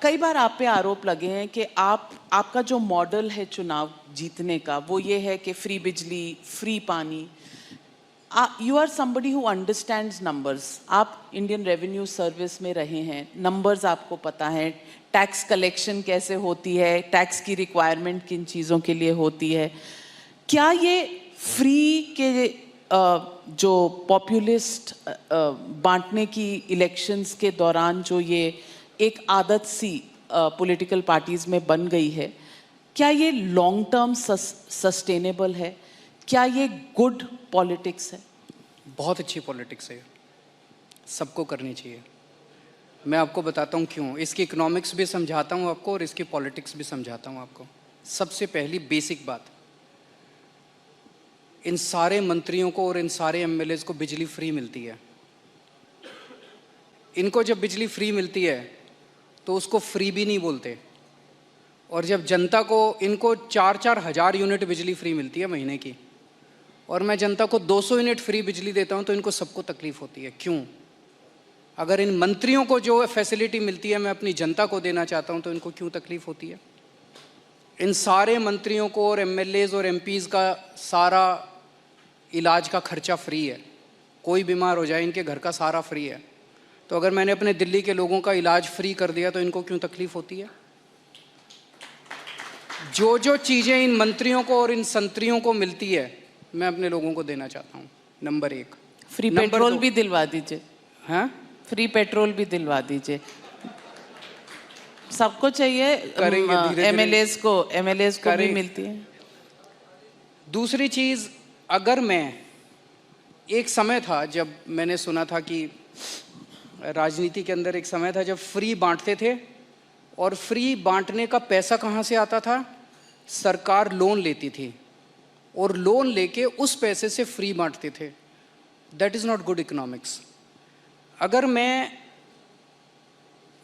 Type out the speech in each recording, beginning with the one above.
कई बार आप पे आरोप लगे हैं कि आपका जो मॉडल है चुनाव जीतने का वो ये है कि फ्री बिजली, फ्री पानी। You are somebody who understands numbers. आप इंडियन रेवेन्यू सर्विस में रहे हैं, नंबर्स आपको पता है, टैक्स कलेक्शन कैसे होती है, टैक्स की रिक्वायरमेंट किन चीज़ों के लिए होती है। क्या ये फ्री के जो पॉपुलिस्ट बांटने की इलेक्शंस के दौरान जो ये एक आदत सी पॉलिटिकल पार्टीज में बन गई है, क्या ये लॉन्ग टर्म सस्टेनेबल है? क्या ये गुड पॉलिटिक्स है? बहुत अच्छी पॉलिटिक्स है, सबको करनी चाहिए। मैं आपको बताता हूँ क्यों। इसकी इकोनॉमिक्स भी समझाता हूँ आपको और इसकी पॉलिटिक्स भी समझाता हूँ आपको। सबसे पहली बेसिक बात, इन सारे मंत्रियों को और इन सारे एमएलएज को बिजली फ्री मिलती है। इनको जब बिजली फ्री मिलती है तो उसको फ्री भी नहीं बोलते, और जब जनता को, इनको 4-4 हज़ार यूनिट बिजली फ्री मिलती है महीने की, और मैं जनता को 200 यूनिट फ्री बिजली देता हूं, तो इनको सबको तकलीफ होती है। क्यों? अगर इन मंत्रियों को जो फैसिलिटी मिलती है मैं अपनी जनता को देना चाहता हूं, तो इनको क्यों तकलीफ होती है? इन सारे मंत्रियों को और एमएलएज और एमपीज़ का सारा इलाज का खर्चा फ्री है। कोई बीमार हो जाए इनके घर का सारा फ्री है। तो अगर मैंने अपने दिल्ली के लोगों का इलाज फ्री कर दिया तो इनको क्यों तकलीफ होती है? जो जो चीज़ें इन मंत्रियों को और इन संतरियों को मिलती है मैं अपने लोगों को देना चाहता हूँ। नंबर 1, फ्री पेट्रोल भी दिलवा दीजिए। हाँ, फ्री पेट्रोल भी दिलवा दीजिए। सबको चाहिए, एमएलएज को भी मिलती है। दूसरी चीज़, अगर मैं, एक समय था जब मैंने सुना था कि राजनीति के अंदर एक समय था जब फ्री बांटते थे, और फ्री बांटने का पैसा कहाँ से आता था? सरकार लोन लेती थी और लोन लेके उस पैसे से फ्री बांटते थे। That is not good economics. अगर मैं,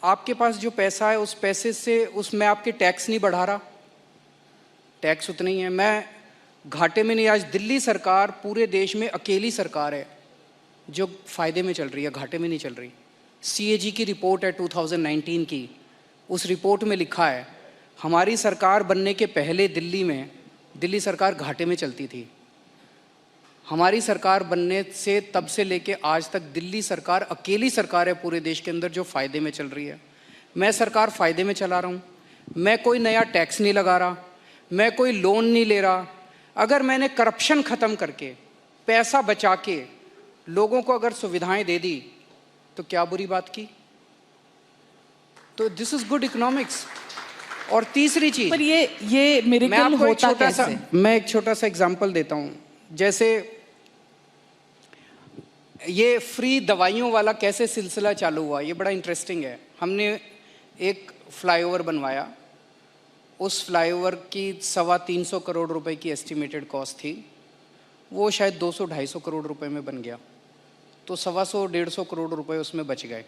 आपके पास जो पैसा है उस पैसे से, उसमें आपके टैक्स नहीं बढ़ा रहा, टैक्स उतना ही है, मैं घाटे में नहीं। आज दिल्ली सरकार पूरे देश में अकेली सरकार है जो फ़ायदे में चल रही है, घाटे में नहीं चल रही। सीएजी की रिपोर्ट है 2019 की, उस रिपोर्ट में लिखा है हमारी सरकार बनने के पहले दिल्ली सरकार घाटे में चलती थी। हमारी सरकार बनने से तब से लेके आज तक दिल्ली सरकार अकेली सरकार है पूरे देश के अंदर जो फ़ायदे में चल रही है। मैं सरकार फ़ायदे में चला रहा हूँ, मैं कोई नया टैक्स नहीं लगा रहा, मैं कोई लोन नहीं ले रहा। अगर मैंने करप्शन ख़त्म करके, पैसा बचा के लोगों को अगर सुविधाएं दे दी तो क्या बुरी बात की? तो दिस इज़ गुड इकोनॉमिक्स। और तीसरी चीज़, पर ये मिरेकल होता कैसे? मैं एक छोटा सा एग्जांपल देता हूँ। जैसे ये फ्री दवाइयों वाला कैसे सिलसिला चालू हुआ, ये बड़ा इंटरेस्टिंग है। हमने एक फ्लाईओवर बनवाया, उस फ्लाईओवर की 325 करोड़ रुपए की एस्टिमेटेड कॉस्ट थी, वो शायद 200-250 करोड़ रुपए में बन गया, तो 125 करोड़ रुपए उसमें बच गए।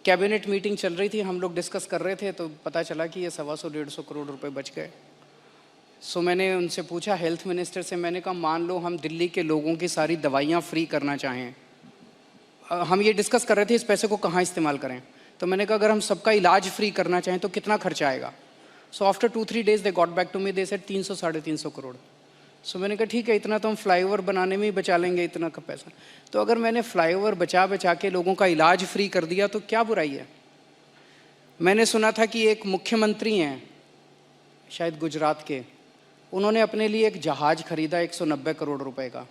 कैबिनेट मीटिंग चल रही थी, हम लोग डिस्कस कर रहे थे, तो पता चला कि ये 125-150 करोड़ रुपए बच गए। सो मैंने उनसे पूछा, हेल्थ मिनिस्टर से, मैंने कहा मान लो हम दिल्ली के लोगों की सारी दवाइयाँ फ्री करना चाहें, हम ये डिस्कस कर रहे थे इस पैसे को कहाँ इस्तेमाल करें। तो मैंने कहा अगर हम सबका इलाज फ्री करना चाहें तो कितना खर्चा आएगा? So after 2-3 days they got back to me, they said 300-350 crore. So मैंने कहा ठीक है, इतना तो हम फ्लाईओवर बनाने में ही बचा लेंगे, इतना का पैसा। तो अगर मैंने फ्लाईओवर बचा के लोगों का इलाज फ्री कर दिया तो क्या बुराई है? मैंने सुना था कि एक मुख्यमंत्री हैं शायद गुजरात के, उन्होंने अपने लिए एक जहाज़ खरीदा 190 करोड़ रुपए का।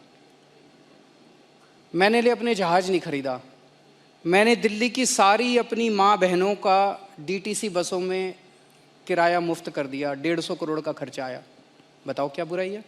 मैंने लिए अपने जहाज़ नहीं खरीदा, मैंने दिल्ली की सारी अपनी माँ बहनों का डीटीसी बसों में किराया मुफ्त कर दिया, 150 करोड़ का खर्चा आया। बताओ क्या बुराई है?